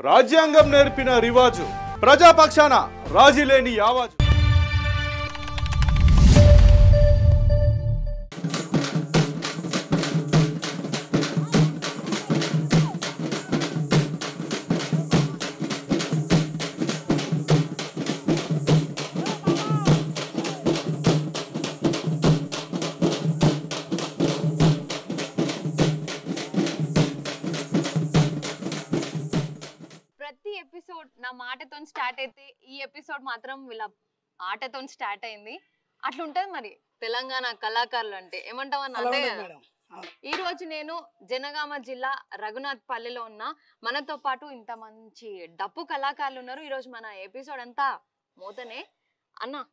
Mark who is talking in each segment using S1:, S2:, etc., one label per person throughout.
S1: రాజ్యాంగం నేర్పిన రివాజు ప్రజాపక్షాన రాజీలేని ఆవాజు.
S2: ఎపిసోడ్ నా మాటతో స్టార్ట్ అయితే ఈ ఎపిసోడ్ మాత్రం వీళ్ళ ఆటతో స్టార్ట్ అయింది. అట్లుంటది మరి తెలంగాణ కళాకారులు అంటే ఏమంటావన్నా? అదే ఈ రోజు నేను జనగామ జిల్లా రఘునాథ్ పల్లెలో ఉన్న మనతో పాటు ఇంత మంచి డప్పు కళాకారులు ఉన్నారు. ఈ రోజు మన ఎపిసోడ్ అంతా మోతనే. అన్న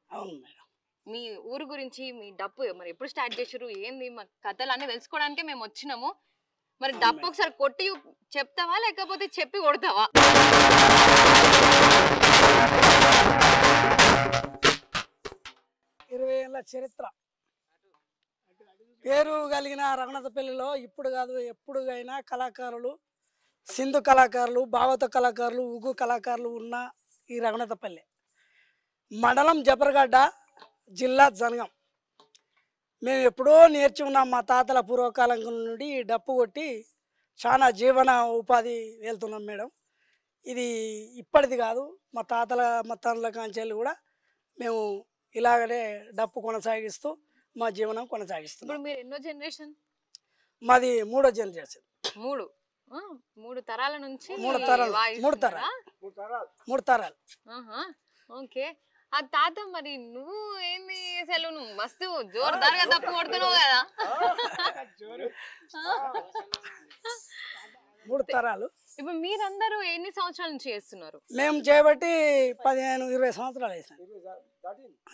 S2: మీ ఊరు గురించి, మీ డప్పు మరి ఎప్పుడు స్టార్ట్ చేసారు, ఏంది మా కథలు అన్ని తెలుసుకోవడానికి మేము వచ్చినాము. మరి డప్పు ఒకసారి కొట్టి చెప్తావా లేకపోతే చెప్పి కొడతావా?
S3: 20 ఏళ్ళ చరిత్ర పేరు కలిగిన రఘునాథపల్లిలో ఇప్పుడు కాదు ఎప్పుడుగైనా కళాకారులు, సింధు కళాకారులు, భాగవత కళాకారులు, ఉగు కళాకారులు ఉన్న ఈ రఘునాథపల్లి మండలం జపరగడ్డ, జిల్లా జనగాం. మేము ఎప్పుడో నేర్చి ఉన్నాం. మా తాతల పూర్వకాలం నుండి డప్పు కొట్టి చాలా జీవన ఉపాధి వెళ్తున్నాం మేడం. ఇది ఇప్పటిది కాదు, మా తాతల మతాల కాంచెలు కూడా మేము ఇలాగనే డప్పు కొనసాగిస్తూ మా జీవనం కొనసాగిస్తున్నాం.
S2: మీరు ఎన్నో జనరేషన్?
S3: మాది 3వ జనరేషన్.
S2: మూడు తరాల నుంచి?
S3: మూడు తరాలు.
S2: ఓకే. ఆ తాత మరి నువ్వు ఏంది అసలు, నువ్వు మస్తు జోరుదారుగా డప్పు కొడుతున్నావు కదా.
S3: 3 తరాలు.
S2: ఇప్పుడు మీరందరూ ఎన్ని సంవత్సరాల నుంచి చేస్తున్నారు?
S3: మేము చేయబట్టి 15-20 సంవత్సరాలు వేసాం.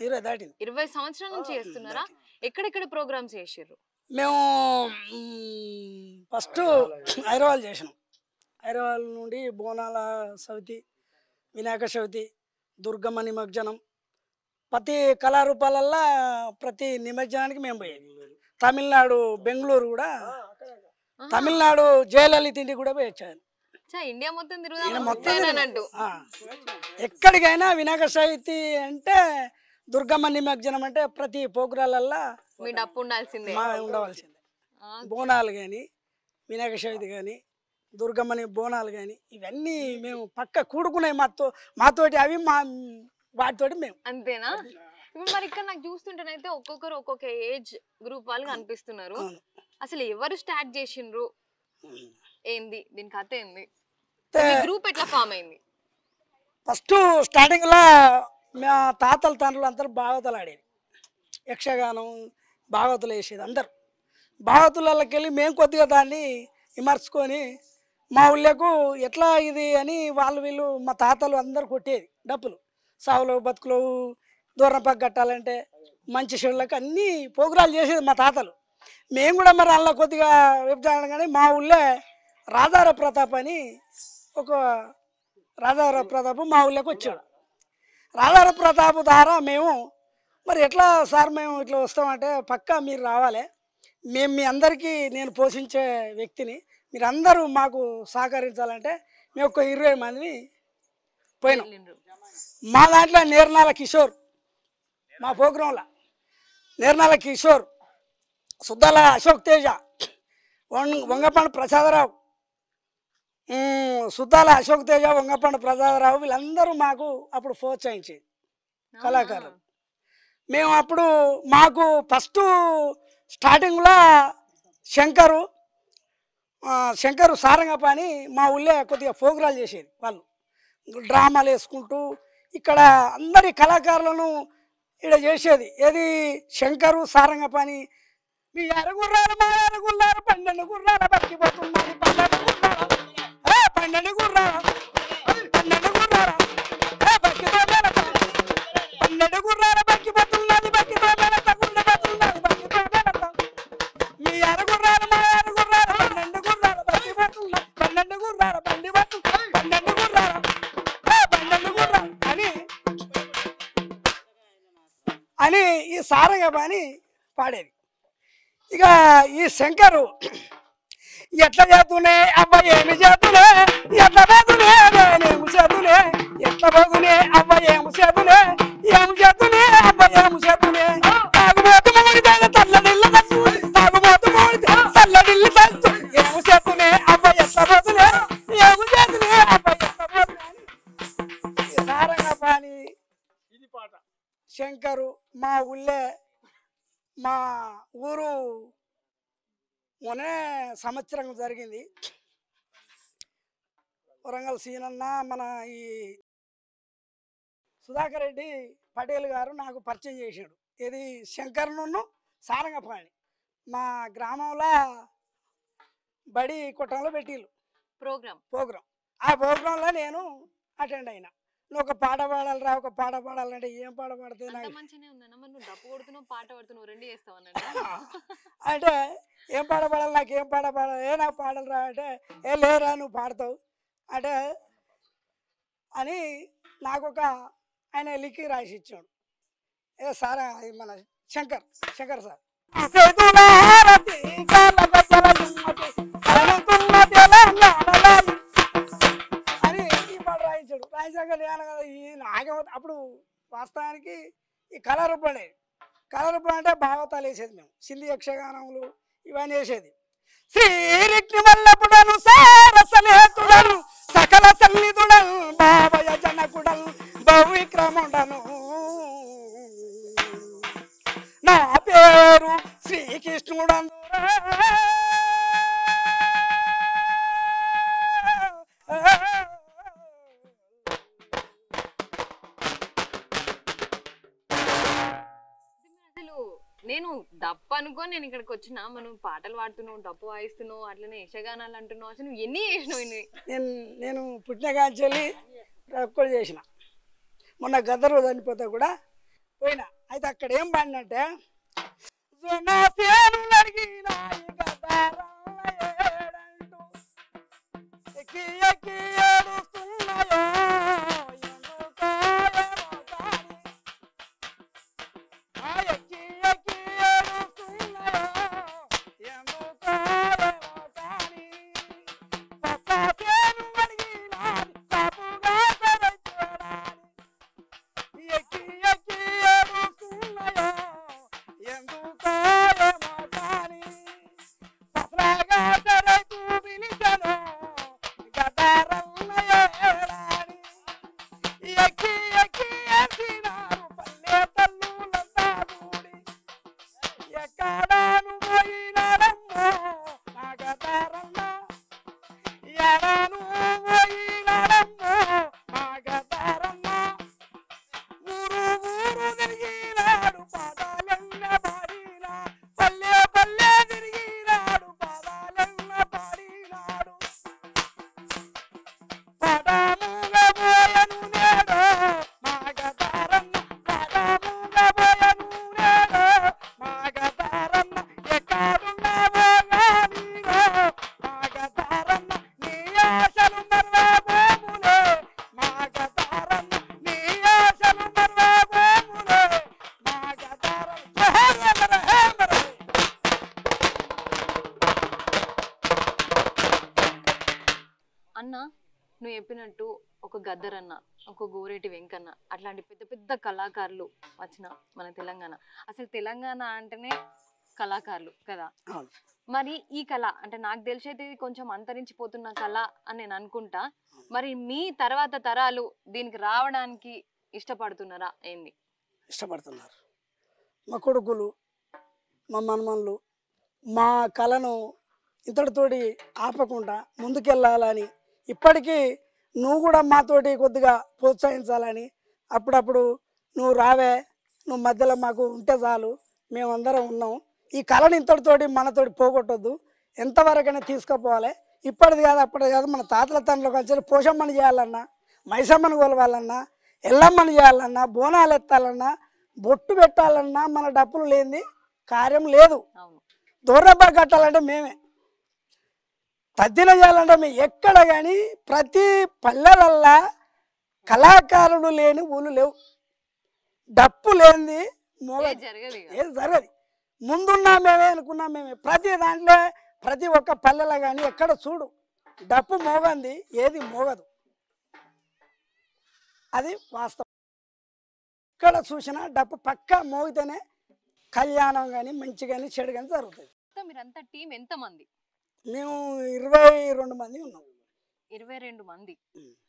S3: 20 దాటింది.
S2: 20 సంవత్సరాల నుంచి చేస్తున్నారా? ఎక్కడెక్కడ ప్రోగ్రామ్స్ చేసారు?
S3: మేము ఫస్ట్ హైదరాబాద్ చేసినాం. హైదరాబాద్ నుండి బోనాల చవితి, వినాయక చవితి, దుర్గమ్మ నిమజ్జనం, ప్రతి కళారూపాలల్లో ప్రతి నిమజ్జనానికి మేము పోయేది. తమిళనాడు బెంగళూరు కూడా, తమిళనాడు జయలలిత ఇంటికి కూడా పోయి వచ్చాను.
S2: ఇండియా మొత్తం తిరుగుతానంటూ
S3: ఎక్కడికైనా వినాయక చవితి అంటే, దుర్గమ్మ నిమజ్జనం అంటే ప్రతి పోగ్రాలల్లో
S2: మీ డప్పు ఉండాల్సిందే,
S3: ఉండవలసిందే. బోనాలు కానీ, వినాయక చవితి కానీ, దుర్గమ్మని బోనాలు కానీ ఇవన్నీ మేము పక్క కూడుకున్నాయి మాతోటి. అవి వాటితోటి మేము.
S2: అంతేనా? ఇప్పుడు మరి ఇక్కడ నాకు చూస్తుంటేనైతే ఒక్కొక్కరు ఒక్కొక్క ఏజ్ గ్రూప్ వాళ్ళు కనిపిస్తున్నారు. అసలు ఎవరు స్టార్ట్ చేసిండ్రు, ఏంది దీని కథ, ఏంది గ్రూప్ ఎట్లా ఫామ్ అయింది?
S3: ఫస్ట్ స్టార్టింగ్ లా మా తాతల తండ్రులు అందరూ భాగవతాలు ఆడేది. యక్షగానం భాగవతులు వేసేది అందరు. భాగవతులకి వెళ్ళి మేము కొద్దిగా దాన్ని విమర్శకొని మా ఊళ్ళకు ఎట్లా ఇది అని వీళ్ళు మా తాతలు అందరు కొట్టేది డప్పులు. సావులు బతుకులు దూరం పక్క కట్టాలంటే మంచి చెడులకు అన్నీ ప్రోగ్రాలు చేసేది మా తాతలు. మేము కూడా మరి అందులో కొద్దిగా విభజన. కానీ మా ఊళ్ళో రాధార ప్రతాప్ అని ఒక రాధార ప్రతాప్ మా ఊళ్ళోకి వచ్చాడు. రాధార ప్రతాప్ ద్వారా మేము మరి ఎట్లా సార్ మేము ఇట్లా వస్తామంటే, పక్కా మీరు రావాలి, మేము మీ అందరికీ నేను పోషించే వ్యక్తిని, మీరు అందరూ మాకు సహకరించాలంటే మేము ఒక 20 మందిని పోయినాం. మా దాంట్లో నేర్నాల కిషోర్, మా ప్రోగ్రాంలో నేర్నాల కిషోర్, సుద్దాల అశోక్ తేజ, వంగపండు ప్రసాదరావు, సుద్దాల అశోక్ తేజ, వంగపండు ప్రసాదరావు వీళ్ళందరూ మాకు అప్పుడు ప్రోత్సహించేది కళాకారులు. మేము అప్పుడు మాకు ఫస్ట్ స్టార్టింగ్లో శంకరు సారంగపాని మా ఊళ్ళో కొద్దిగా ప్రోగ్రాలు చేసేది. వాళ్ళు డ్రామాలు వేసుకుంటూ ఇక్కడ అందరి కళాకారులను ఇక్కడ చేసేది. ఏది శంకరు సారంగపాని. మీ అరుగుర్రాలు మా అరుగుర్రాలు 12 గుర్రాల బతికిపోతున్నది, 12 గుర్రాల బతికిపోతున్నది, 12 గుర్రాల మీ అరుగుర్రాలు మా అరుగుర్రాలు 12 గుర్రాల బతికిపోతున్నది, 12 గుర్రాల బండి బతు 12 గుర్రాల 12 గుర్రాలు అని ఈ సారంగపాని పాడేది. ఇక ఈ శంకరు ఎట్లా చేతునే అబ్బాయి ఏమి చేతులే ఎట్లా చేతులే శంకరు మా ఊళ్ళే మా ఊరు మొన్నే సంవత్సరం జరిగింది. వరంగల్ సీనన్న మన ఈ సుధాకర్ రెడ్డి పటేల్ గారు నాకు పరిచయం చేసాడు. ఇది శంకర్ను సారంగపాణి మా గ్రామంలో బడి కొట్టంలో పెట్టిళ్ళు ప్రోగ్రాం. ఆ ప్రోగ్రాంలో నేను అటెండ్ అయినా. నువ్వు ఒక పాట పాడాలిరా, ఒక పాట పాడాలంటే ఏం పాట పాడితే అంటే ఏం పాట పాడాలి, నాకు ఏం పాట పాడాలి, నాకు పాడాలిరా అంటే ఏ లేరా నువ్వు పాడతావు అంటే అని నాకు ఒక ఆయన లిఖి రాసి ఇచ్చాడు. ఏ సారా మన శంకర్ సార్ అని ఈ పాట రాయించాడు. రాయించాక నాకే అప్పుడు వాస్తవానికి ఈ కళారూపం అంటే భాగవతాలు వేసేది మేము. సింధి యక్షగానములు ఇవన్నీ వేసేది. శ్రీరిక్ని వల్లపుడను సారసనేతుడను సకల సన్నిధుడను బావయ జనకుడను బహువిక్రముడను నా పేరు శ్రీకృష్ణుడందు
S2: నేను డప్పు అనుకోని నేను ఇక్కడికి వచ్చినా. మనం పాటలు పాడుతున్నావు, డప్పు వాయిస్తున్నావు, అట్లనే యక్షగానాలు అంటున్నావు. అసలు నువ్వు ఎన్ని చేసినావు?
S3: నేను పుట్టిన కాంచెల్లి కూడా చేసిన. మొన్న గద్దరు చనిపోతే కూడా పోయినా. అయితే అక్కడ ఏం పాడినంటే
S2: నువ్వు చెప్పినట్టు ఒక గద్దరన్న, ఒక గోరేటి వెంకన్న అట్లాంటి పెద్ద పెద్ద కళాకారులు వచ్చిన మన తెలంగాణ. అసలు తెలంగాణ అంటేనే కళాకారులు కదా. మరి ఈ కళ అంటే నాకు తెలిసైతే ఇది కొంచెం అంతరించిపోతున్న కళ అని నేను అనుకుంటా. మరి మీ తర్వాత తరాలు దీనికి రావడానికి ఇష్టపడుతున్నారా ఏంది?
S3: ఇష్టపడుతున్నారు. మా కొడుకులు, మా మనమన్లు మా కళను ఇంతటితోటి ఆపకుండా ముందుకెళ్ళాలని, ఇప్పటికీ నువ్వు కూడా మాతోటి కొద్దిగా ప్రోత్సహించాలని, అప్పుడప్పుడు నువ్వు రావే, నువ్వు మధ్యలో మాకు ఉంటే చాలు, మేమందరం ఉన్నాం, ఈ కళను ఇంతటితోటి మనతోటి పోగొట్టొద్దు, ఎంతవరకైనా తీసుకుపోవాలి. ఇప్పటిది కాదు అప్పటిది కాదు, మన తాతల తండ్రులకు వచ్చి పోషమ్మని చేయాలన్నా, మైసమ్మని కొలవాలన్నా, ఎల్లమ్మని చేయాలన్నా, బోనాలు ఎత్తాలన్నా, బొట్టు పెట్టాలన్నా మన డప్పులు లేనిది కార్యం లేదు. దూరబ్బా కట్టాలంటే మేమే, తద్దిన చేయాలంటే మేము ఎక్కడ కానీ ప్రతి పల్లెలల్లా కళాకారుడు లేని ఊళ్ళు లేవు. డప్పు లేనిది ఏది జరగదు. ముందున్నా మేమే అనుకున్నాం మేమే. ప్రతి దాంట్లో ప్రతి ఒక్క పల్లెలో కానీ ఎక్కడ చూడు డప్పు మోగంది ఏది మోగదు, అది వాస్తవం. ఎక్కడ చూసినా డప్పు పక్కా మోగితేనే కళ్యాణం కానీ మంచి కానీ చెడు కానీ జరుగుతుంది.
S2: మీరంతా టీం ఎంతమంది?
S3: మేము 22 మంది ఉన్నాం.
S2: 22 మంది.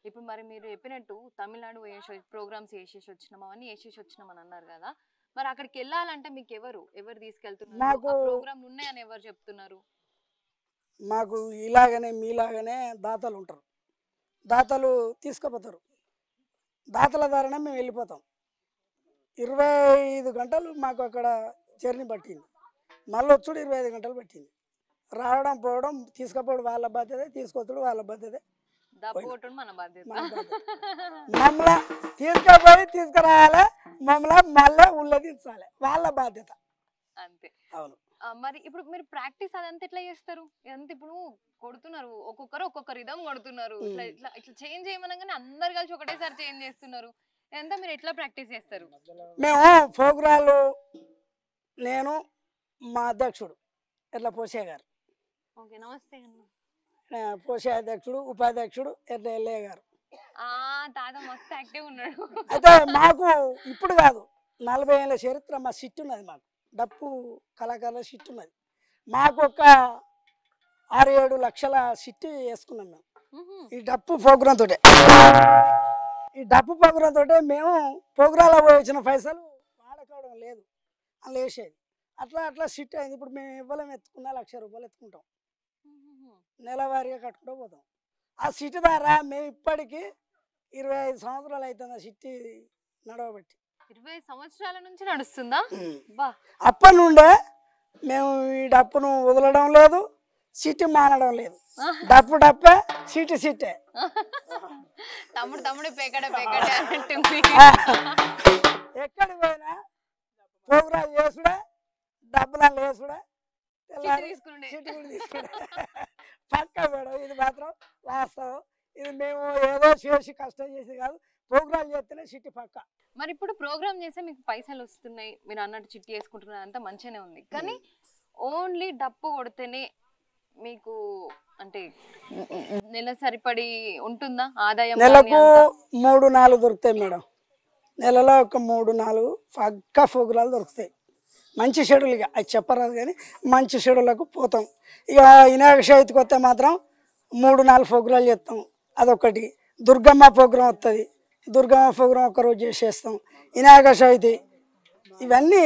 S2: ఇప్పుడు మరి మీరు చెప్పినట్టు తమిళనాడు ప్రోగ్రామ్స్ వేసేసి వచ్చినాం అవన్నీ వేసేసి వచ్చినామని అన్నారు కదా, మరి అక్కడికి వెళ్ళాలంటే మీకు ఎవరు తీసుకెళ్తున్నారు? ప్రోగ్రామ్ ఉన్నాయని ఎవరు చెప్తున్నారు?
S3: మాకు ఇలాగనే మీలాగనే దాతలు ఉంటారు, దాతలు తీసుకుపోతారు. దాతల ద్వారానే మేము వెళ్ళిపోతాం. 25 గంటలు మాకు అక్కడ జర్నీ పట్టింది. మళ్ళీ వచ్చుడు 25 గంటలు పట్టింది. రావడం పోవడం, తీసుకుపోవడం వాళ్ళ బాధ్యత, తీసుకొచ్చుడు వాళ్ళ బాధ్యత. మమ్మల్ని తీసుకుపోయి తీసుకురావాలి, మమ్మల్ని మళ్ళీ ఊళ్ళో దించాలి, వాళ్ళ బాధ్యత
S2: అంతే.
S3: అవును.
S2: మరి ఇప్పుడు మీరు ప్రాక్టీస్ అదంతా ఎట్లా చేస్తారు? ఎంత ఇప్పుడు కొడుతున్నారు, ఒక్కొక్కరు ఒక్కొక్క రిధం కొడుతున్నారు, ఇట్లా ఇట్లా ఇట్లా చేంజ్ చేయమనగానే అందరు కలిసి ఒకటేసారి చేంజ్ చేస్తున్నారు. ఎంత మీరు ఎట్లా ప్రాక్టీస్ చేస్తారు?
S3: మేము ప్రోగ్రాలు, నేను మా అధ్యక్షుడు ఎట్లా పోషే గారు,
S2: ఓకే నమస్తే
S3: పోషే అధ్యక్షుడు, ఉపాధ్యక్షుడు ఎట్లా ఎల్లయ్య గారు.
S2: తాత మస్తు యాక్టివ్ ఉన్నాడు.
S3: అయితే మాకు ఇప్పుడు కాదు, 40 ఏళ్ళ చరిత్ర మా సిట్ ఉన్నది. మాకు డప్పు కళాకారుల సిట్ ఉన్నది. మాకు ఒక 6-7 లక్షల సిట్ వేసుకున్నాం మేము ఈ డప్పు ప్రోగ్రాం తోటే. ఈ డప్పు ప్రోగ్రాం తోటే మేము ప్రోగ్రాంలో పోయి వచ్చిన పైసలు వాడుకోవడం లేదు, అలా వేసేది. అట్లా అట్లా సిట్ అయింది. ఇప్పుడు మేము ఇవ్వలేం, ఎత్తుకున్నా 1,00,000 రూపాయలు ఎత్తుకుంటాం, నెలవారీగా కట్టుకుంటూ పోతాం. ఆ సిట్ ద్వారా మేము ఇప్పటికీ 25 సంవత్సరాలు అవుతుంది ఆ సిట్ నడవబట్టి.
S2: 20 సంవత్సరాల నుంచి నడుస్తుందా?
S3: అప్పటి నుండే మేము ఈ డప్పును వదలడం లేదు, సిట్ మానడం లేదు. డప్పు డప్పే, సిట్ సిట్టే.
S2: తమ్ముడు పేకడే పేకడే
S3: ఎక్కడికి పోయినా ప్రోగ్రామ్ చేసుడే, డబ్బులు వేసుడే, పక్క మేడం. ఇది మాత్రం వాస్తవం. ఇది మేము ఏదో చేసి కష్టం చేసి కాదు, ప్రోగ్రామ్ చేస్తేనే చిట్టి పక్క.
S2: మరి ఇప్పుడు ప్రోగ్రామ్ చేస్తే మీకు పైసలు వస్తున్నాయి, మీరు అన్నట్టు చిట్టి వేసుకుంటున్నారు, అంతా మంచిగానే ఉంది. కానీ ఓన్లీ డప్పు కొడితేనే మీకు అంటే నెల సరిపడి ఉంటుందా ఆదాయం?
S3: నెలకు 3-4 దొరుకుతాయి మేడం. నెలలో ఒక 3-4 పక్క ప్రోగ్రాలు దొరుకుతాయి. మంచి షెడ్యూల్గా అది చెప్పరాదు, కానీ మంచి షెడ్యూల్లకు పోతాం. ఇక వినాయక చవితికి వస్తే మాత్రం 3-4 ప్రోగ్రాలు చేస్తాం. అదొకటి. దుర్గమ్మ ప్రోగ్రాం వస్తుంది, దుర్గమ్మ ప్రోగ్రాం ఒక్కరోజు చేసేస్తాం. వినాయక చవితి ఇవన్నీ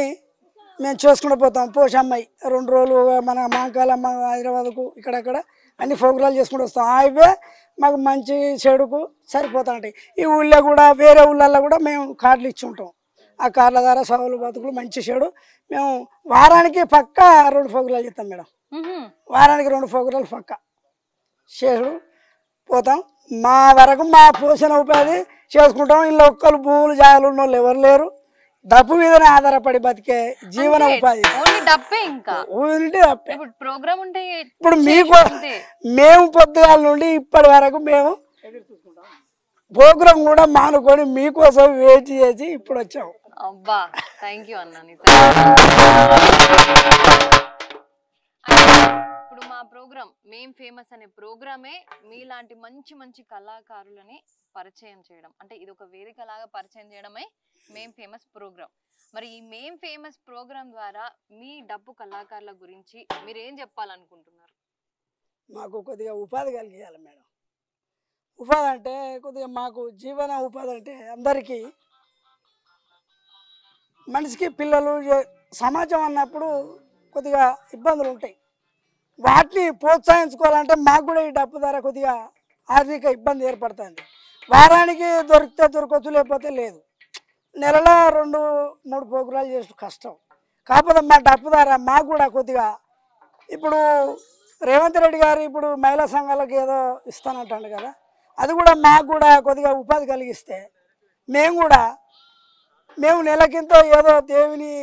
S3: మేము చేసుకుంటూ పోతాం. పోషమ్మాయి 2 రోజులు మన మాంకాలమ్మ హైదరాబాద్కు ఇక్కడక్కడ అన్ని ప్రోగ్రాలు చేసుకుంటూ వస్తాం. అవే మాకు మంచి చెడుకు సరిపోతుంటాయి. ఈ ఊళ్ళో కూడా వేరే ఊళ్ళల్లో కూడా మేము కార్డులు ఇచ్చి ఉంటాం. ఆ కార్ల ద్వారా సవాలు బతుకులు మంచి చెడు మేము వారానికి పక్క 2 ప్రోగ్రాలు చేస్తాం మేడం. వారానికి 2 ప్రోగ్రాలు పక్క చేసుడు పోతాం. మా వరకు మా పోషణ ఉపాధి చేసుకుంటాం. ఇలా ఒక్కరు భూములు జాగాలు ఉన్న వాళ్ళు ఎవరు లేరు. డప్పు మీదనే ఆధారపడి బతికే జీవన ఉపాధి. ఇప్పుడు మీకు మేము పొద్దుగాల నుండి ఇప్పటి వరకు మేము ప్రోగ్రాం కూడా మానుకొని మీకోసం వెయిట్ చేసి ఇప్పుడు వచ్చాము.
S2: అబ్బా థ్యాంక్ యూ అన్న. ఇప్పుడు మా ప్రోగ్రామ్ మేం ఫేమస్ అనే ప్రోగ్రామే మీలాంటి మంచి మంచి కళాకారులని పరిచయం చేయడం, అంటే ఇది ఒక వేదిక లాగా పరిచయం చేయడమే మేం ఫేమస్ ప్రోగ్రామ్. మరి ఈ మేం ఫేమస్ ప్రోగ్రామ్ ద్వారా మీ డప్పు కళాకారుల గురించి మీరు ఏం చెప్పాలనుకుంటున్నారు?
S3: మాకు కొద్దిగా ఉపాధి కలిగియాలి మేడం. ఉపాధి అంటే కొద్దిగా మాకు జీవన ఉపాధి అంటే అందరికీ మనిషికి పిల్లలు సమాజం అన్నప్పుడు కొద్దిగా ఇబ్బందులు ఉంటాయి. వాటిని ప్రోత్సహించుకోవాలంటే మాకు కూడా ఈ డప్పు ద్వారా కొద్దిగా ఆర్థిక ఇబ్బంది ఏర్పడుతుంది. వారానికి దొరికితే దొరకవచ్చు, లేకపోతే లేదు. నెలలో 2-3 ప్రోగ్రాలు చేసి కష్టం. కాకపోతే మా డప్పు ద్వారా మాకు కూడా కొద్దిగా ఇప్పుడు రేవంత్ రెడ్డి గారు ఇప్పుడు మహిళా సంఘాలకు ఏదో ఇస్తానంటాడు కదా, అది కూడా మాకు కూడా కొద్దిగా ఉపాధి కలిగిస్తే మేము నెలకింత ఏదో దేవుని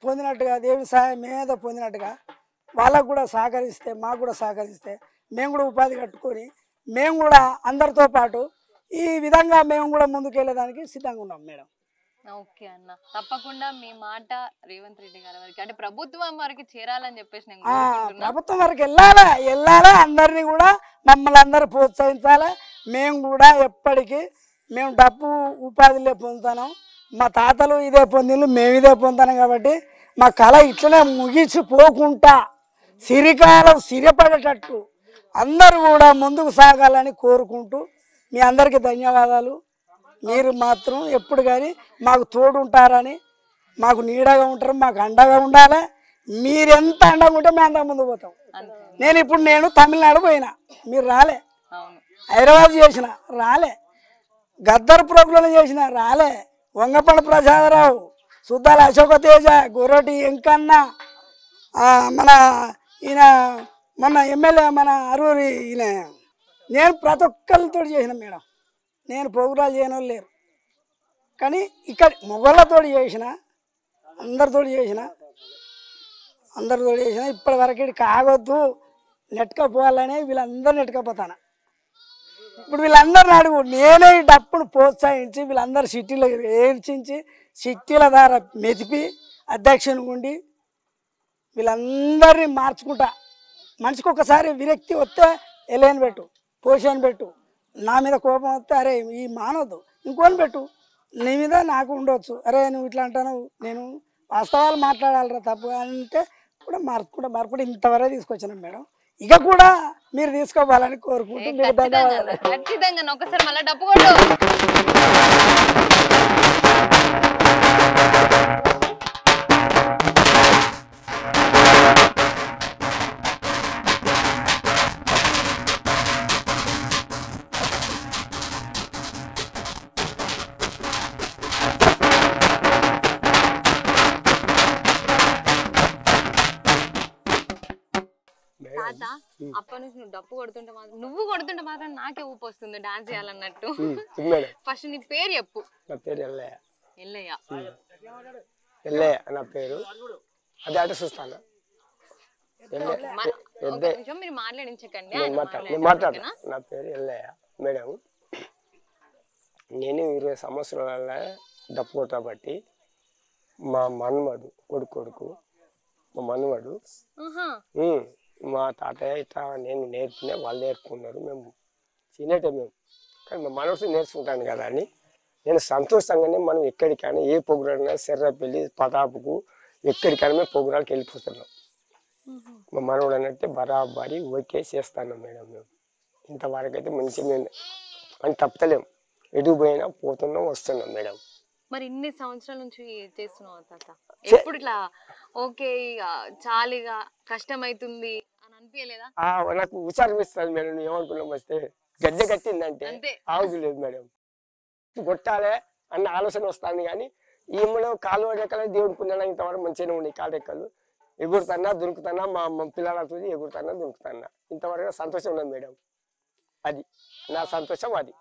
S3: పొందినట్టుగా, దేవుని సహాయం మేమేదో పొందినట్టుగా వాళ్ళకు కూడా సహకరిస్తే, మాకు కూడా సహకరిస్తే మేము కూడా ఉపాధి కట్టుకొని మేము కూడా అందరితో పాటు ఈ విధంగా మేము కూడా ముందుకెళ్ళేదానికి సిద్ధంగా ఉన్నాం మేడం.
S2: ఓకే అన్న, తప్పకుండా మీ మాట రేవంత్ రెడ్డి గారి వరకు అంటే ప్రభుత్వం వరకు చేరాలని చెప్పేసి
S3: ప్రభుత్వం వరకు వెళ్ళాలా అందరినీ కూడా మమ్మల్ని అందరూ ప్రోత్సహించాలి. మేము కూడా ఎప్పటికీ మేము డప్పు ఉపాధిలో పొందుతాం. మా తాతలు ఇదే పొందిళ్ళు, మేము ఇదే పొందుతాం. కాబట్టి మా కళ ఇట్లనే ముగిసిపోకుండా సిరికాలం సిరిపడేటట్టు అందరూ కూడా ముందుకు సాగాలని కోరుకుంటూ మీ అందరికీ ధన్యవాదాలు. మీరు మాత్రం ఎప్పుడు కానీ మాకు తోడు ఉంటారని, మాకు నీడగా ఉంటారు, మాకు అండగా ఉండాలి. మీరు ఎంత అండగా ఉంటే మేము అంతకు ముందు పోతాం. నేను తమిళనాడు పోయినా, మీరు రాలే. హైదరాబాద్ చేసిన రాలే, గద్దర్ ప్రోగ్రాంలు చేసిన రాలే, వంగపండ ప్రసాదరావు, సుద్దాల అశోక తేజ, గొర్రటి వెంకన్న, మన ఈయన మన ఎమ్మెల్యే మన అరూరి ఈయన, నేను ప్రతి ఒక్కరితో చేసిన మేడం. నేను ప్రోగ్రాలు చేయని వాళ్ళు లేరు. కానీ ఇక్కడ మొగళ్ళతో చేసిన, అందరితో చేసిన ఇప్పటి వరకు ఇక్కడికి ఆగొద్దు, నెట్టుకపోవాలని వీళ్ళందరూ నెట్టుకపోతాను. ఇప్పుడు వీళ్ళందరిని అడుగు, నేనే ఈ డప్పును ప్రోత్సహించి వీళ్ళందరూ సిటీలో ఏడ్చించి సిటీల ద్వారా మెతిపి అధ్యక్షుని ఉండి వీళ్ళందరినీ మార్చుకుంటా. మనిషికి ఒకసారి విరక్తి వస్తే ఎలేని పెట్టు, పోషన్ పెట్టు. నా మీద కోపం వస్తే అరే ఈ మానవద్దు, ఇంకోని పెట్టు. నీ మీద నాకు ఉండవచ్చు, అరే నువ్వు ఇట్లా అంటాను, నేను వాస్తవాలు మాట్లాడాలిరా తప్పు అంటే కూడా మార్పుడు ఇంతవరకు తీసుకొచ్చినాం మేడం. ఇక కూడా మీరు తీసుకోవాలని కోరుకుంటూ మీకు ధన్యవాదాలు.
S2: ఖచ్చితంగా ఒకసారి మళ్ళీ డప్పు కొట్టు. తాత అప్పటి నుంచి నువ్వు డప్పు కొడుతుంటే మాత్రం నాకే ఊపు వస్తుంది డాన్స్ చేయాలన్నట్టు. ఫస్ట్ నీ పేరు చెప్పు.
S4: నా పేరు ఎల్లయ్య.
S2: ఎల్లయ్య
S4: నా పేరు. అదే అంటే చూస్తాను.
S2: మీరు మాట్లాడించకండి.
S4: నా పేరు ఎల్లయ్య మేడం. నేను 20 సంవత్సరాల డప్పు కొట్టబట్టి మా మన్మడు కొడుకు మా మన్మడు మా తాతయ్య ఇట్లా నేను నేర్పిన వాళ్ళు నేర్పుకున్నారు. మేము చిన్నటే మేము కానీ మా మనసు నేర్చుకుంటాను కదా అని నేను సంతోషంగానే మనం ఎక్కడికైనా ఏ ప్రోగ్రామ్ సెర్రపల్లి పతాపుకు ఎక్కడికైనా మేము ప్రోగ్రాంకి వెళ్ళిపోతున్నాం. మా మనవడు అంటే బరాబరి ఓకే చేస్తాను మేడం. మేము ఇంతవరకు అయితే మంచిగా మేము అని తప్పలేము, ఎటు పోయినా పోతున్నాం వస్తున్నాం మేడం.
S2: మరి ఇన్ని సంవత్సరాల నుంచి చేస్తున్నావు తాత, ఎప్పుడు ఇట్లా ఓకే చాలిగా కష్టమైతుంది అని అనిపించలేదా?
S4: నాకు ఉచారమిస్తుంది మేడం. నువ్వు ఏమనుకున్నాం వస్తే గద్దె కట్టిందంటే ఆగులేదు మేడం, కొట్టాలే అన్న ఆలోచన వస్తుంది. కానీ ఈమెలో కాలు రెక్కలు దేవుడుకున్నా ఇంతవరకు మంచిగానే ఉన్నాయి. కాలు రెక్కలు ఎగురుతున్నా దొరుకుతున్నా, మా పిల్లలతో ఎగురుతున్నా దొరుకుతున్నా, ఇంతవరకు సంతోషం ఉన్నది మేడం. అది నా సంతోషం. అది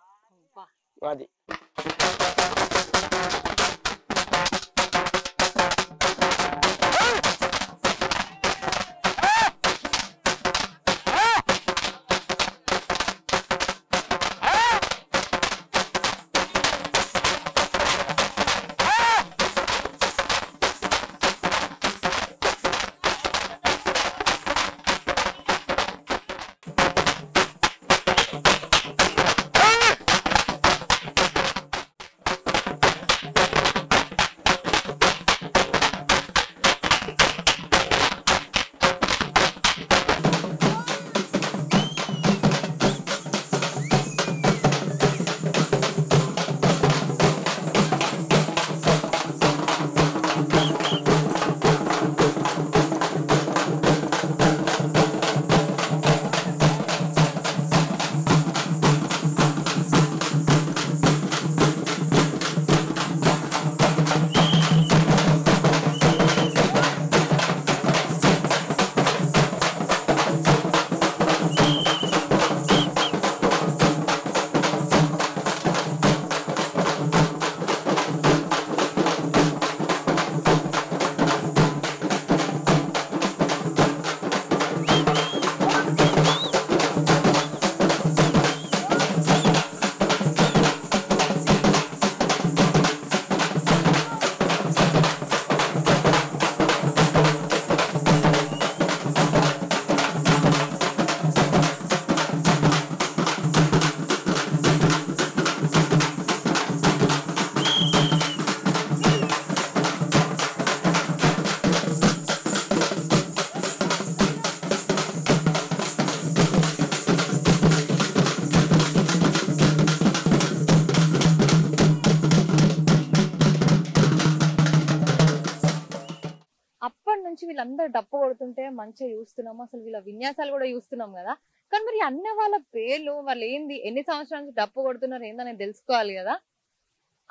S2: వీళ్ళందరూ డప్పు కొడుతుంటే మంచిగా చూస్తున్నాము, అసలు వీళ్ళ విన్యాసాలు కూడా చూస్తున్నాం కదా. కానీ మరి అన్న వాళ్ళ పేర్లు, వాళ్ళు ఏంది, ఎన్ని సంవత్సరాల నుంచి డప్పు కొడుతున్నారు ఏందని తెలుసుకోవాలి కదా.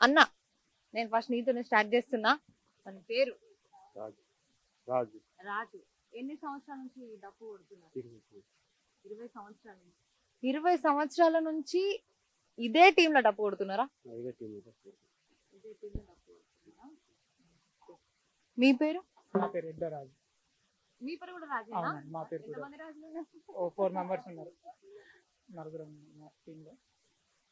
S2: అన్న, నేను ఫస్ట్ నీతోనే స్టార్ట్ చేస్తున్నా. మన పేరు?
S1: రాజు.
S2: రాజు. ఎన్ని సంవత్సరాల నుంచి డప్పు కొడుతున్నారు? 20 సంవత్సరాల నుంచి. 20 సంవత్సరాల నుంచి ఇదే టీమ్ లో డప్పు కొడుతున్నారా? ఇదే టీమ్ లో డప్పు కొడుతున్నారా? మీ పేరు?
S5: నా పేరు రాజు.
S2: మీ పేరు కూడా రాజేనా?
S5: మా పేరు కూడా.
S2: ఎంతమంది రాజులు ఉన్నారు?
S5: 4 మెంబర్స్ ఉన్నారు, నలుగురు టీమ్ లో.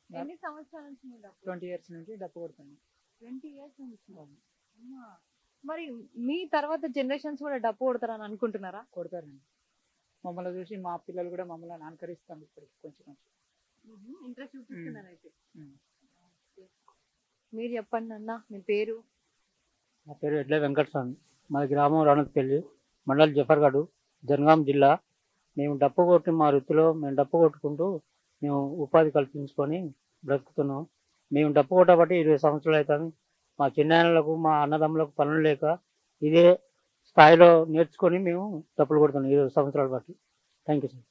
S2: ఎన్ని సంవత్సరాల నుంచి మీరు డప్పు?
S5: 20 ఇయర్స్ నుంచి డప్పు కొడుతున్నాను.
S2: 20 ఇయర్స్ నుంచి. అమ్మా. మరి మీ తర్వాత జనరేషన్స్ కూడా డప్పు కొడతారని అనుకుంటున్నారా?
S5: కొడతారండి. మమ్మల్ని చూసి మా పిల్లలు కూడా మమ్మల్ని అనుకరిస్తాం ఇప్పటికి కొంచెం కొంచెం.
S2: ఇంట్రెస్ట్ చూపిస్తున్నారు అయితే. మీరు చెప్పండి అన్న, మీ పేరు?
S6: నా పేరు ఎడ్ల వెంకటస్వామి. మా గ్రామం రణత్పల్లి, మండల్ జఫర్గఢ్, జనగాం జిల్లా. మేము డప్పు కొట్టి మా వృత్తిలో మేము డప్పు కొట్టుకుంటూ మేము ఉపాధి కల్పించుకొని బ్రతుకుతున్నాం. మేము డప్పు కొట్టబట్టి 20 సంవత్సరాలు అవుతుంది. మా చిన్నాయనలకు మా అన్నదమ్ములకు పనులు లేక ఇదే స్థాయిలో నేర్చుకొని మేము డప్పులు కొడుతున్నాం 20 సంవత్సరాలు బట్టి. Thank you sir.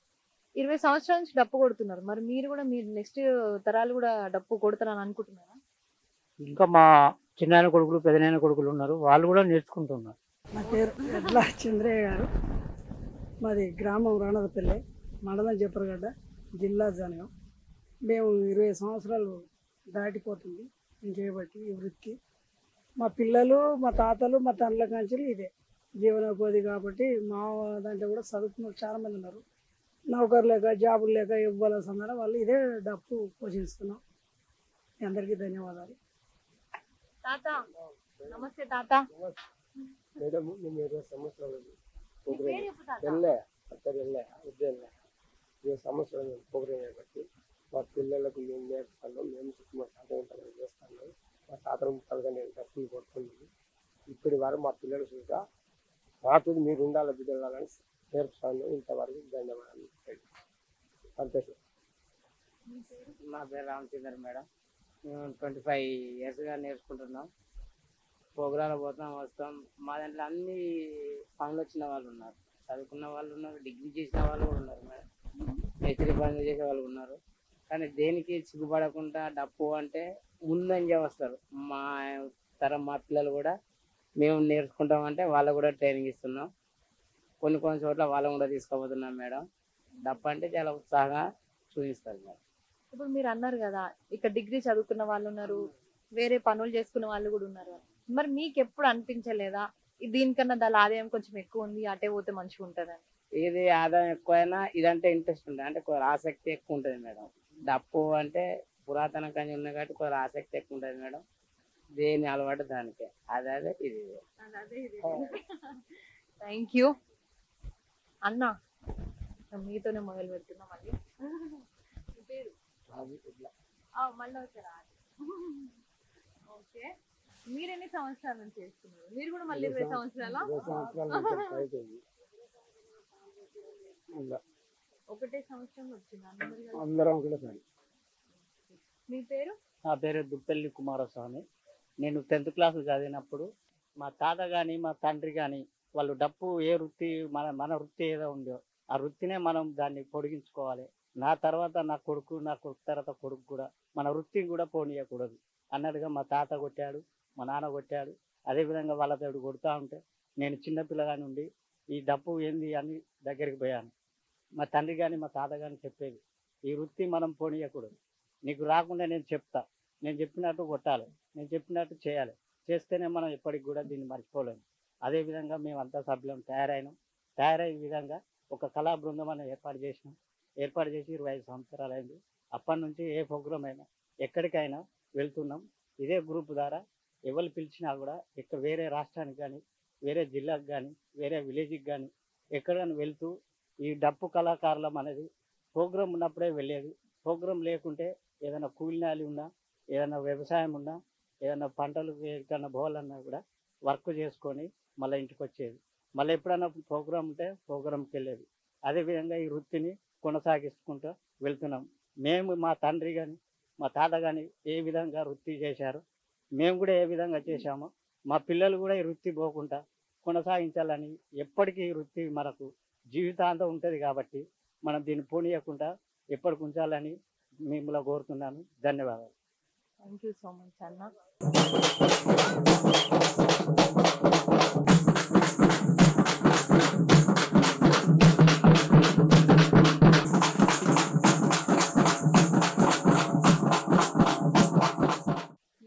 S2: 20 సంవత్సరాల నుంచి డప్పు కొడుతున్నారు. మరి మీరు కూడా, మీరు నెక్స్ట్ తరాలు కూడా డప్పు కొడతారని అనుకుంటున్నారా?
S6: ఇంకా మా చిన్నాయన కొడుకులు పెదనాయన కొడుకులు ఉన్నారు, వాళ్ళు కూడా నేర్చుకుంటున్నారు.
S3: నా పేరు ఎడ్ల చంద్రయ్య గారు. మాది గ్రామం రాణదపల్లి, మండలం జఫర్గఢ్, జిల్లా జనగాం. మేము 20 సంవత్సరాలు దాటిపోతుంది నేను చేయబట్టి ఈ వృత్తి. మా పిల్లలు, మా తాతలు, మా తండ్రుల కాంచెలు ఇదే జీవనోపాధి కాబట్టి మా దాంట్లో కూడా చదువుకున్న చాలామంది ఉన్నారు. నౌకరు లేక, జాబులు లేక ఇవ్వాల్సి ఉన్నారు, వాళ్ళు ఇదే డప్పు పోషిస్తున్నాం. అందరికీ ధన్యవాదాలు.
S2: తాత నమస్తే. తాత
S4: మేడం, మేము 20 సంవత్సరాలు
S2: మీ పేరు చెప్పు తాత.
S4: 20 సంవత్సరాలు ప్రోగ్రామ్ చేయబట్టి మా పిల్లలకు మేము నేర్పుతాను, మేము మా తాత చేస్తాను. మా తాతలు ముక్కలుగా నేను డప్పులు కొడుతుంది. ఇప్పటి వరకు మా పిల్లలు చూసా మాతో మీరు ఉండాలి బిడ్డలని నేర్పుతాను. ఇంతవరకు ధన్యవాదాలు. అంతే సార్.
S6: నా పేరు రామచంద్ర మేడం. మేము 25 ఇయర్స్గా నేర్చుకుంటున్నాం. ప్రోగ్రాంలు పోతాం వస్తాం. మా దాంట్లో అన్ని పనులు వచ్చిన వాళ్ళు ఉన్నారు, చదువుకున్న వాళ్ళు ఉన్నారు, డిగ్రీ చేసిన వాళ్ళు కూడా ఉన్నారు మేడం, మేస్త్రి పనులు చేసే వాళ్ళు ఉన్నారు. కానీ దేనికి సిగ్గుపడకుండా డప్పు అంటే ముందంజే వస్తారు. మా తరం మా పిల్లలు కూడా మేము నేర్చుకుంటామంటే వాళ్ళకు కూడా ట్రైనింగ్ ఇస్తున్నాం. కొన్ని చోట్ల వాళ్ళని కూడా తీసుకుపోతున్నాం మేడం. డప్పు అంటే చాలా ఉత్సాహంగా చూపిస్తారు మేడం.
S2: ఇప్పుడు మీరు అన్నారు కదా, ఇక్కడ డిగ్రీ చదువుకున్న వాళ్ళు ఉన్నారు, వేరే పనులు చేసుకున్న వాళ్ళు కూడా ఉన్నారు. మరి మీకు ఎప్పుడు అనిపించలేదా దీనికన్నా దాని ఆదాయం కొంచెం ఎక్కువ ఉంది, అటే పోతే మంచిగా ఉంటుందని?
S6: ఇది ఆదాయం ఎక్కువైనా ఇదంటే ఇంట్రెస్ట్ ఉంటుంది, అంటే కొంచెం ఆసక్తి ఎక్కువ ఉంటుంది మేడం. డప్పు అంటే పురాతన కానీ ఉన్నాయి కాబట్టి కొంచెం ఆసక్తి ఎక్కువ ఉంటుంది మేడం. దేని అలవాటు దానికే. అదే ఇది.
S2: థ్యాంక్ యూ అన్న. మీతోనే మొదలు పెడుతున్నాం మళ్ళీ. మీ పేరు? మళ్ళీ వచ్చారా? ఓకే. మీరు ఎన్ని సంవత్సరాల నుంచి చేస్తున్నారు? మీరు కూడా మళ్ళీ 20 సంవత్సరాల? ఒకటే సంవత్సరం వచ్చింది
S4: అందరం కూడా సార్.
S2: మీ పేరు?
S6: నా పేరు దుప్పెల్లి కుమారస్వామి. నేను 10th క్లాస్ చదివినప్పుడు మా తాత కానీ మా తండ్రి కానీ వాళ్ళు డప్పు ఏ వృత్తి మన వృత్తి ఏదో ఉందో ఆ వృత్తినే మనం దాన్ని పొడిగించుకోవాలి. నా తర్వాత నా కొడుకు తర్వాత కొడుకు కూడా మన వృత్తిని కూడా పోనీయకూడదు అన్నట్టుగా మా తాత కొట్టాడు, మా నాన్న కొట్టాడు. అదేవిధంగా వాళ్ళతో కొడుతూ ఉంటే నేను చిన్నపిల్లగా నుండి ఈ డప్పు ఏంది అని దగ్గరికి పోయాను. మా తండ్రి కానీ మా తాత కానీ చెప్పేది, ఈ వృత్తి మనం పోనీయకూడదు, నీకు రాకుండా నేను చెప్తా, నేను చెప్పినట్టు కొట్టాలి, నేను చెప్పినట్టు చేయాలి, చేస్తేనే మనం ఎప్పటికి కూడా దీన్ని మర్చిపోలేము. అదేవిధంగా మేమంతా సభ్యులం తయారయ్యే విధంగా ఒక కళా బృందం అని ఏర్పాటు చేసి 25 సంవత్సరాలు అయింది. అప్పటి నుంచి ఏ ప్రోగ్రామ్ అయినా ఎక్కడికైనా వెళ్తున్నాం. ఇదే గ్రూప్ ద్వారా ఎవరు పిలిచినా కూడా వేరే రాష్ట్రానికి కానీ, వేరే జిల్లాకు కానీ, వేరే విలేజ్కి కానీ ఎక్కడికైనా వెళ్తూ ఈ డప్పు కళాకారులం అనేది ప్రోగ్రాం ఉన్నప్పుడే వెళ్ళేది. ప్రోగ్రాం లేకుంటే ఏదైనా కూలినాలి ఉన్నా, ఏదైనా వ్యవసాయం ఉన్నా, ఏదైనా పంటలు ఎక్కడైనా పోవాలన్నా కూడా వర్క్ చేసుకొని మళ్ళీ ఇంటికి వచ్చేది. మళ్ళీ ఎప్పుడైనా ప్రోగ్రాం ఉంటే ప్రోగ్రాంకి వెళ్ళేది. అదేవిధంగా ఈ వృత్తిని కొనసాగిస్తుంటూ వెళ్తున్నాం. మేము మా తండ్రి కానీ మా తాత కానీ ఏ విధంగా వృత్తి చేశారో మేము కూడా ఏ విధంగా చేశామో మా పిల్లలు కూడా ఈ వృత్తి పోకుండా కొనసాగించాలని, ఎప్పటికీ ఈ వృత్తి మనకు జీవితాంతం ఉంటుంది కాబట్టి మనం దీన్ని పోనీయకుండా ఎప్పటికి ఉంచాలని మిమ్మల్ని కోరుతున్నాను. ధన్యవాదాలు.
S2: థ్యాంక్ యూ సో మచ్ అన్న.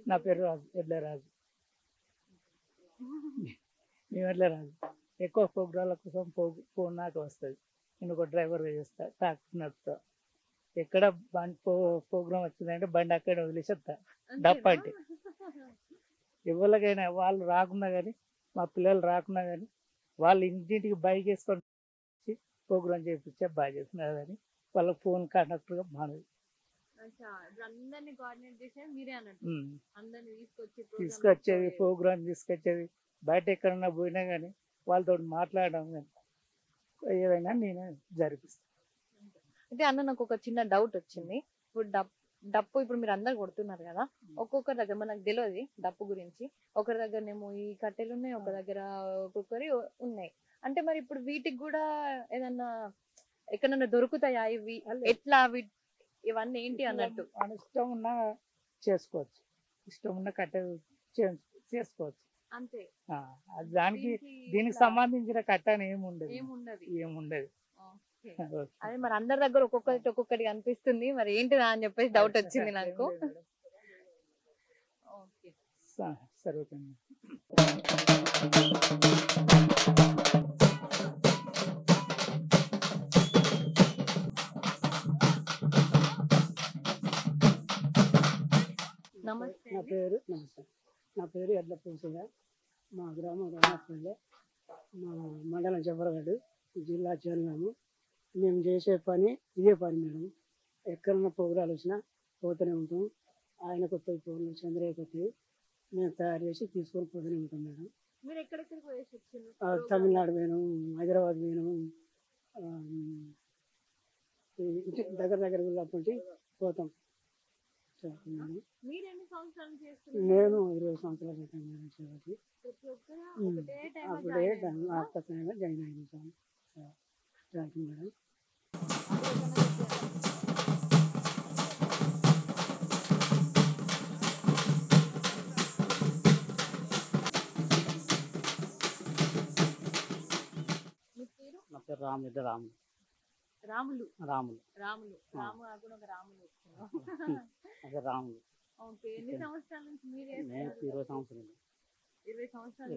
S5: నా పేరు రాజు, ఎడ్లరాజు. మేము ఎడ్లరాజు. ఎక్కువ ప్రోగ్రాంల కోసం ఫోన్ నాకు వస్తుంది. నేను ఒక డ్రైవర్గా చేస్తా, ట్రాక్టర్ నడుపుతా. ఎక్కడ బండి ప్రోగ్రామ్ వచ్చిందంటే బండి అక్కడ వదిలేసేస్తా. డప్ అంటే ఎవరికైనా వాళ్ళు రాకున్నా కానీ, మా పిల్లలు రాకున్నా కానీ, వాళ్ళు ఇంటింటికి బైక్ వేసుకొని ప్రోగ్రామ్ చేయించే బాగా చేస్తున్నారు కానీ వాళ్ళ ఫోన్ కండక్టర్గా మానది.
S2: అందరినీ కోఆర్డినేట్ చేసేది మీరే అన్నట్టు, అందరినీ
S5: తీసుకొచ్చేది ప్రోగ్రామ్ తీసుకొచ్చేది. బయట ఎక్కడన్నా పోయినా కానీ వాళ్ళతో మాట్లాడడం కానీ ఏదైనా నేను జరిపిస్తాను.
S2: అయితే అన్న నాకు ఒక చిన్న డౌట్ వచ్చింది. ఇప్పుడు డప్పు ఇప్పుడు మీరు అందరు కొడుతున్నారు కదా, ఒక్కొక్కరి దగ్గర మనకు తెలియదు డప్పు గురించి. ఒకరి దగ్గరనేమో ఈ కట్టెలు ఉన్నాయి, ఒక దగ్గర ఒక్కొక్కరి ఉన్నాయి. అంటే మరి ఇప్పుడు వీటికి కూడా ఏదన్నా ఎక్కడన్నా దొరుకుతాయా ఇవి? ఎట్లా ఇవన్నీ ఏంటి అన్నట్టు?
S5: మన ఇష్టం ఉన్నా చేసుకోవచ్చు, ఇష్టం ఉన్న కట్టెలు చేసుకోవచ్చు
S2: అంతే.
S5: దానికి దీనికి సంబంధించిన కట్ట ఏముండదు.
S2: అదే మరి అందరి దగ్గర ఒక్కొక్కటి అనిపిస్తుంది, మరి ఏంటిదా అని చెప్పేసి డౌట్ వచ్చింది నాకు.
S5: సరే.
S2: నమస్తే.
S7: నా పేరు ఎడ్ల పూసయ్య. మా గ్రామం రామపల్లె, మా మండలం చెప్పరగడ్డు, జిల్లా చేరినాము. మేము చేసే పని ఇదే పని మేడం. ఎక్కడన్నా ప్రోగ్రాలు వచ్చినా పోతూనే ఉంటాం. ఆయన కొత్త ఫోన్లు చంద్రయ్య కొత్తవి మేము తయారు చేసి తీసుకొని పోతూనే ఉంటాం మేడం. తమిళనాడు పోయినాం, హైదరాబాద్ పోయినాం, దగ్గర వెళ్ళినప్పటి పోతాం. నేను 20 సంవత్సరాలు అవుతాను మేడం చేయబట్టి. అప్పుడే ఆత్మీయంగా జాయిన్ అయ్యాను మేడం.
S6: నా పేరు రాములు.
S2: రాములు
S6: రాములు
S2: రాములు రాము కూడా ఒక రాములు.
S6: అదే రాములు.
S2: ఓకే. ఎన్ని సంవత్సరాల నుంచి మీరు?
S6: 20 సంవత్సరాలు.
S2: 20 సంవత్సరాలు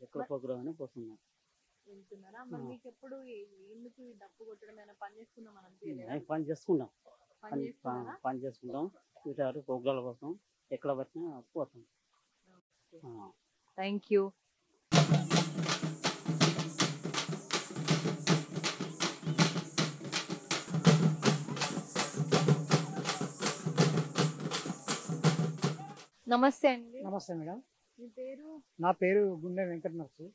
S6: ఎక్కడ ప్రోగ్రామ్ అని పోతున్నాను.
S2: వెళ్తున్నారా? మరి మీకు ఎప్పుడు ఎందుకు ఈ డప్పు కొట్టడం ఏమైనా పని చేసుకుందాం అని అనిపించలేదా?
S6: పని చేసుకుంటాం వీటి ప్రోగ్రాల కోసం ఎక్కడ పట్టినా పోతాం.
S2: Thank you. నమస్తే అండి.
S5: నమస్తే మేడం.
S2: మీ పేరు?
S5: నా పేరు గుండె వెంకట నర్సు.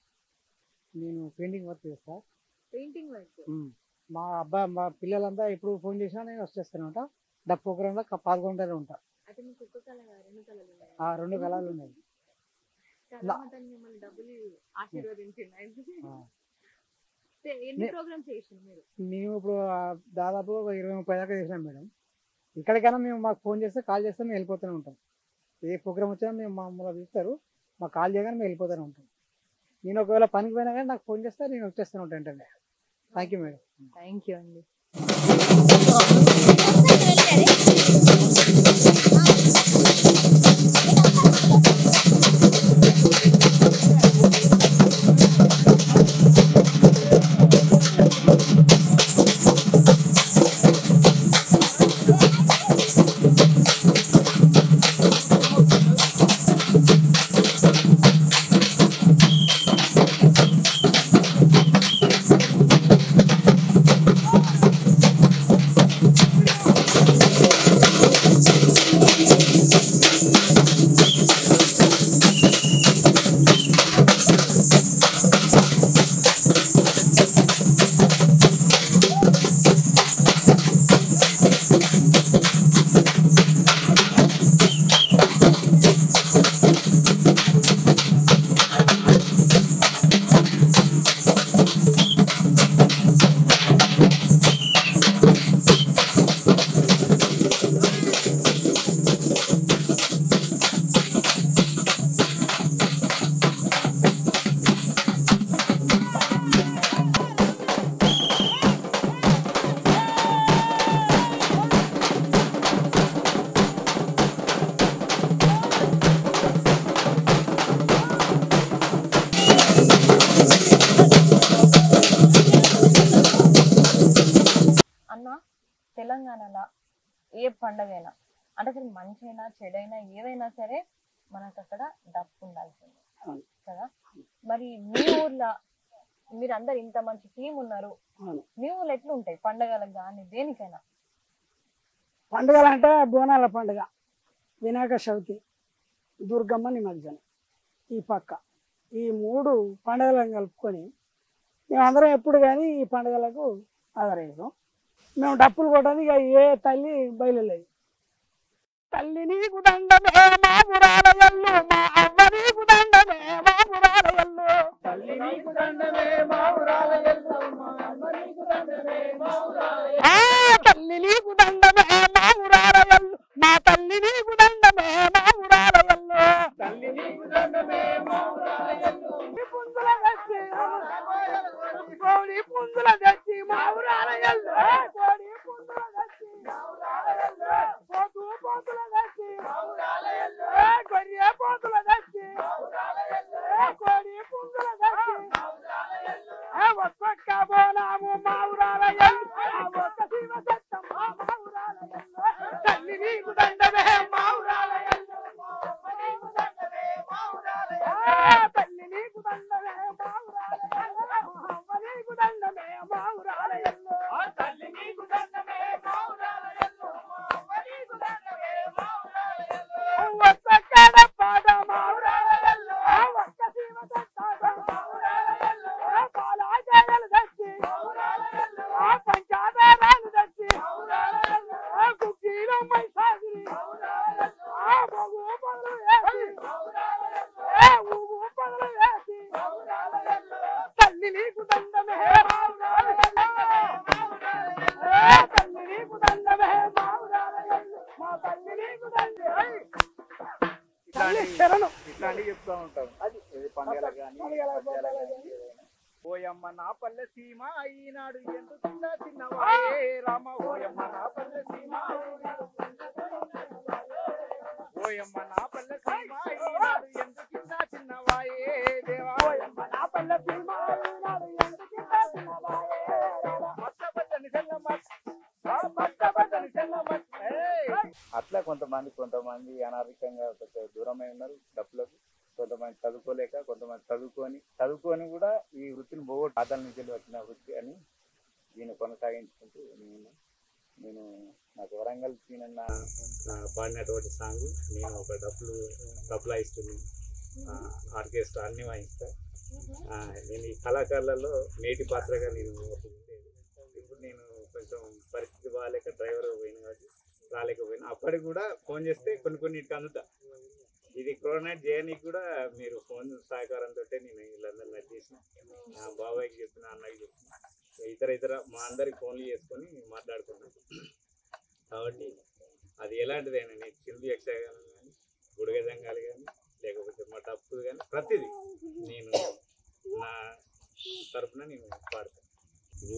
S5: నేను పెయింటింగ్ వర్క్ చేస్తా.
S2: Painting work.
S5: మా పిల్లలంతా ఎప్పుడు ఫోన్ చేసినా నేను వచ్చేస్తాను ఉంటా. డప్ ప్రోగ్రామ్ లో పాల్గొంటూనే ఉంటా. రెండు కళలు ఉన్నాయి. మేము ఇప్పుడు దాదాపు 20-30 దాకా చేసినాం మేడం. ఇక్కడికైనా మేము మాకు ఫోన్ చేస్తే కాల్ చేస్తే మేము వెళ్ళిపోతూనే ఉంటాం. ఏ ప్రోగ్రామ్ వచ్చినా మేము మమ్మల్ని పిలుస్తారు, మాకు కాల్ చేయగానే మేము వెళ్ళిపోతూనే ఉంటాం. నేను ఒకవేళ పనికి పోయినా కానీ నాకు ఫోన్ చేస్తే నేను వచ్చేస్తూనే ఉంటాను వెంటనే. Thank you madam.
S2: Thank you అండి. తెలంగాణలో ఏ పండగైనా అంటే అసలు మంచైనా చెడైనా ఏదైనా సరే మనకు అక్కడ డప్పు ఉండాల్సిందే కదా. మరి మీ ఊర్లో మీరందరు ఇంత మంచి టీం ఉన్నారు, మీ ఊర్లో ఎట్లుంటాయి పండగలకు కానీ దేనికైనా?
S3: పండుగలు అంటే బోనాల పండుగ, వినాయక చవితి, దుర్గమ్మ నిమజ్జనం, ఈ పక్క ఈ 3 పండుగలను కలుపుకొని మేమందరం ఎప్పుడు కానీ ఈ పండుగలకు ఆదరేసాం. మేము డప్పులు కొట్టని ఇక ఏ తల్లి బయలులేదు. తల్లి నీకు దండమే మా పురాలయల్లు, మా అవ్వ నీకు దండమే మా పురాలయల్లు, తల్లి నీకు దండమే మా పురాలయల్లు, మా అవ్వ నీకు దండమే మా పురాలయల్లు, తల్లి నీకు దండమే మా పురాలయల్లు, మా తల్లి నీకు దండమే మా పురాలయల్లు, తల్లి నీకు దండమే మా పురాలయల్లు, పుంజుల తెచ్చి కోడి పుంజుల తెచ్చి మా పురాలయల్లు, కోడి పుంజుల తెచ్చి మా పురాలయల్లు, పోతు పోతుల తెచ్చి మా పురాలయల్లు, గొర్రె పోతుల తెచ్చి మా పురాలయల్లు, కోడి పుంజుల తెచ్చి మా పురాలయల్లు, ఒక్కొక్క బోనాము మా పురాలయల్లు, ఒక్క శివ సత్తం మా పురాలయల్లు, తల్లి నీకు దండమే మా పురాలయల్లు, తల్లి నీకు దండమే మా పురాలయల్లు, అవ్వ నీకు దండమే మా పురాలయల్లు, తల్లి నీకు దండమే మా పురాలయల్లు, అవ్వ నీకు దండమే మా పురాలయల్లు, ఒక్క కడపాడ మా పురాలయల్లు, ఒక్క శివ సత్తం మా పురాలయల్లు, బాలాజాలు తెచ్చి మా పురాలయల్లు, పంచాదారాలు తెచ్చి మా పురాలయల్లు, కుక్కీలో మైసాగిరి మా పురాలయల్లు, బొగు పనులు వేసి మా పురాలయల్లు, ఊగు పనులు వేసి మా పురాలయల్లు, తల్లి నీకు దండమే మా పురాలయల్లు, తల్లి నీకు దండమే మా పురాలయల్లు, మా తల్లి నీకు దండమే శరణం
S1: ఇట్లాంటివి చెప్తూ ఉంటాం. ఇది పండుగలకు కానీ ఓయమ్మ నా పల్లె సీమ ఈనాడు ఎందుకు చిన్నవాయే రామ, ఓయమ్మ నా పల్లె సీమ ఓయమ్మ నా పల్లె సీమ ఈనాడు ఎందుకు చిన్నవాయే దేవా, ఓయమ్మ నా పల్లె సీమ ఈనాడు ఎందుకు చిన్నవాయే పట్టబట్టని చెల్లమ్మ. అట్లా కొంతమంది అనారోగ్యంగా కొంచెం దూరమై ఉన్నారు డబ్బులకు, కొంతమంది చదువుకోలేక, కొంతమంది చదువుకొని కూడా ఈ వృత్తిని పోగొట్టు ఆదాల నుంచి వచ్చిన వృత్తి అని దీన్ని కొనసాగించుకుంటూ నేను నాకు వరంగల్ సీనన్న పాడినటువంటి సాంగ్, నేను ఒక డబ్బులు వాయిస్తున్నాను, ఆర్కెస్ట్రా అన్ని వాయిస్తా. నేను ఈ కళాకారులలో నేటి పాత్రగా నేను ఇప్పుడు నేను కొంచెం పరిస్థితి బాగాలేక డ్రైవర్ పోయిన కాబట్టి రాలేకపోయినా, అప్పటికి కూడా ఫోన్ చేస్తే కొన్నిటికి అందుతా. ఇది కరోనా చేయడానికి కూడా మీరు ఫోన్ సహకారంతో నేను వీళ్ళందరూ నచ్చి చేసిన, బాబాయ్కి చెప్పిన, అన్నకి చెప్పిన, ఇతర మా అందరికి ఫోన్లు చేసుకొని మాట్లాడుకున్నాను. కాబట్టి అది ఎలాంటిదైనా నేను చిందు యక్షగానం కానీ, బుడగ జంగాలు కానీ, లేకపోతే మా డప్పులు కానీ ప్రతిదీ నేను నా తరఫున నేను పాడతాను.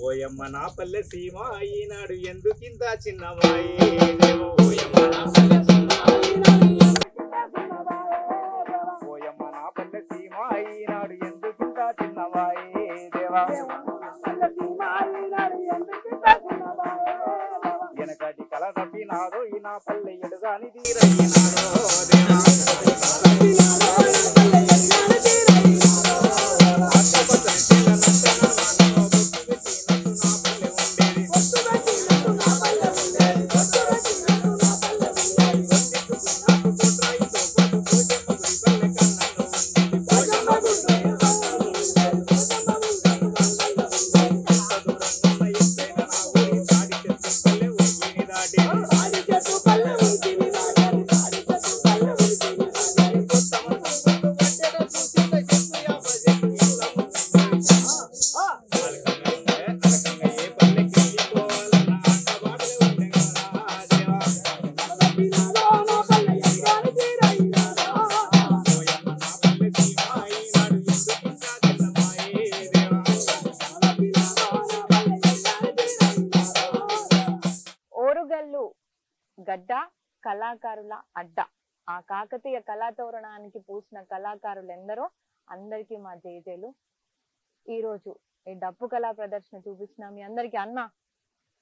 S1: ఓయమ్మ నా పల్లె సీమ ఈనాడు ఎందుకింత చిన్నవాయే దేవో, ఓయమ్మ నా పల్లె సీమ ఓయమ్మ నా పల్లె సీమ ఈనాడు ఎందుకింత చిన్నవాయే దేవా, వెనకటి కల తప్పినాదో ఈ నా పల్లె ఎడుగాని తీరయ్యినాడో దేవా,
S2: గడ్డ కళాకారుల అడ్డ. ఆ కాకతీయ కళాతోరణానికి పూసిన కళాకారులు ఎందరో, అందరికీ మా జయజయలు. ఈ రోజు ఈ డప్పు కళా ప్రదర్శన చూపించిన మీ అందరికీ అన్న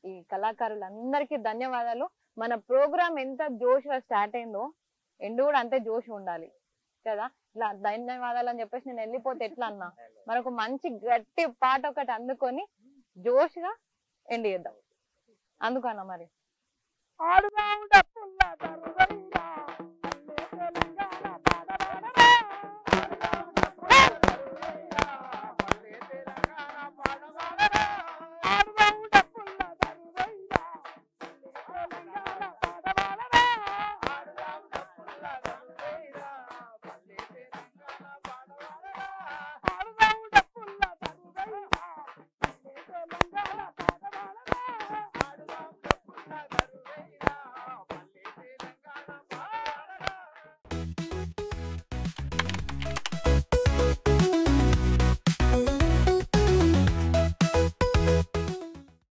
S2: ఈ కళాకారులందరికీ ధన్యవాదాలు. మన ప్రోగ్రామ్ ఎంత జోష్గా స్టార్ట్ అయిందో ఎండు కూడా అంతే జోష్ ఉండాలి కదా. ఇలా ధన్యవాదాలు అని చెప్పేసి నేను వెళ్ళిపోతే ఎట్లా అన్నా, మనకు మంచి గట్టి పాట ఒకటి అందుకొని జోష్గా ఎండ్ చేద్దాం. అందుకన్నా మరి
S3: ఆడు